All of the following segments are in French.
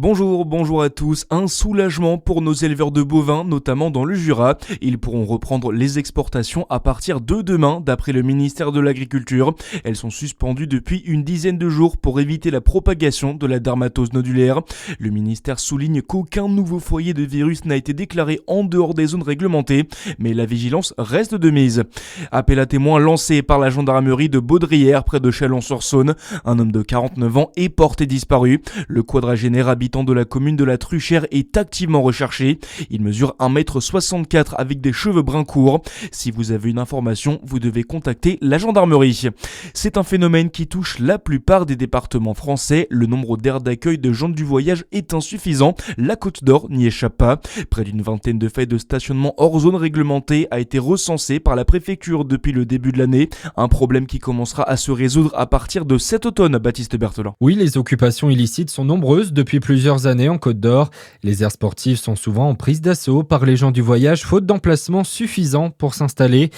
Bonjour à tous. Un soulagement pour nos éleveurs de bovins, notamment dans le Jura. Ils pourront reprendre les exportations à partir de demain, d'après le ministère de l'Agriculture. Elles sont suspendues depuis une dizaine de jours pour éviter la propagation de la dermatose nodulaire. Le ministère souligne qu'aucun nouveau foyer de virus n'a été déclaré en dehors des zones réglementées, mais la vigilance reste de mise. Appel à témoins lancé par la gendarmerie de Baudrière, près de Chalon-sur-Saône. Un homme de 49 ans est porté disparu. Le quadragénaire habitant de la commune de la Truchère est activement recherché. Il mesure 1,64 m avec des cheveux bruns courts. Si vous avez une information, vous devez contacter la gendarmerie. C'est un phénomène qui touche la plupart des départements français. Le nombre d'aires d'accueil de gens du voyage est insuffisant. La Côte d'Or n'y échappe pas. Près d'une vingtaine de faits de stationnement hors zone réglementée a été recensé par la préfecture depuis le début de l'année. Un problème qui commencera à se résoudre à partir de cet automne, Baptiste Berthelin. Oui, les occupations illicites sont nombreuses depuis plusieurs années en Côte d'Or. Les aires sportives sont souvent en prise d'assaut par les gens du voyage, faute d'emplacements suffisants pour s'installer.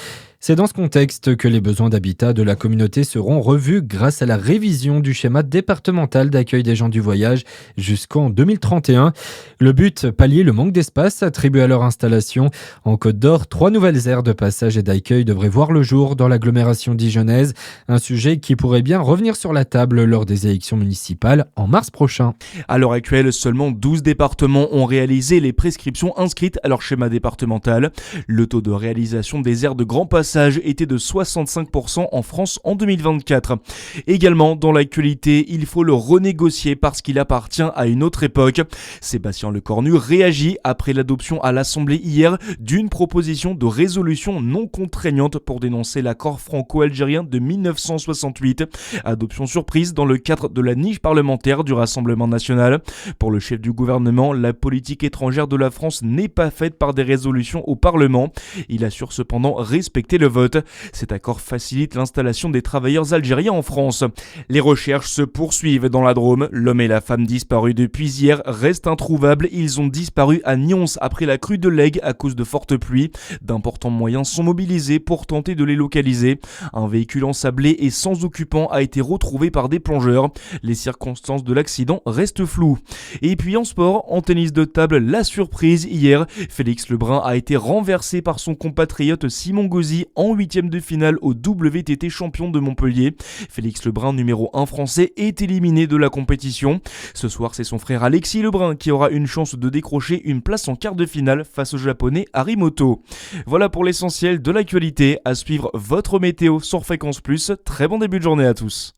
C'est dans ce contexte que les besoins d'habitat de la communauté seront revus grâce à la révision du schéma départemental d'accueil des gens du voyage jusqu'en 2031. Le but, pallier le manque d'espace attribué à leur installation. En Côte d'Or, 3 nouvelles aires de passage et d'accueil devraient voir le jour dans l'agglomération dijonnaise. Un sujet qui pourrait bien revenir sur la table lors des élections municipales en mars prochain. À l'heure actuelle, seulement 12 départements ont réalisé les prescriptions inscrites à leur schéma départemental. Le taux de réalisation des aires de grand passage était de 65% en France en 2024. Également dans l'actualité, il faut le renégocier parce qu'il appartient à une autre époque. Sébastien Lecornu réagit après l'adoption à l'Assemblée hier d'une proposition de résolution non contraignante pour dénoncer l'accord franco-algérien de 1968. Adoption surprise dans le cadre de la niche parlementaire du Rassemblement national. Pour le chef du gouvernement, la politique étrangère de la France n'est pas faite par des résolutions au Parlement. Il assure cependant respecter le vote. Cet accord facilite l'installation des travailleurs algériens en France. Les recherches se poursuivent dans la Drôme. L'homme et la femme disparus depuis hier restent introuvables. Ils ont disparu à Nyons après la crue de l'Aigle à cause de fortes pluies. D'importants moyens sont mobilisés pour tenter de les localiser. Un véhicule ensablé et sans occupant a été retrouvé par des plongeurs. Les circonstances de l'accident restent floues. Et puis en sport, en tennis de table, la surprise hier. Félix Lebrun a été renversé par son compatriote Simon Gauzy en 8e de finale au WTT champion de Montpellier. Félix Lebrun, numéro 1 français, est éliminé de la compétition. Ce soir, c'est son frère Alexis Lebrun qui aura une chance de décrocher une place en quart de finale face au japonais Harimoto. Voilà pour l'essentiel de l'actualité. À suivre votre météo sur Fréquence Plus. Très bon début de journée à tous.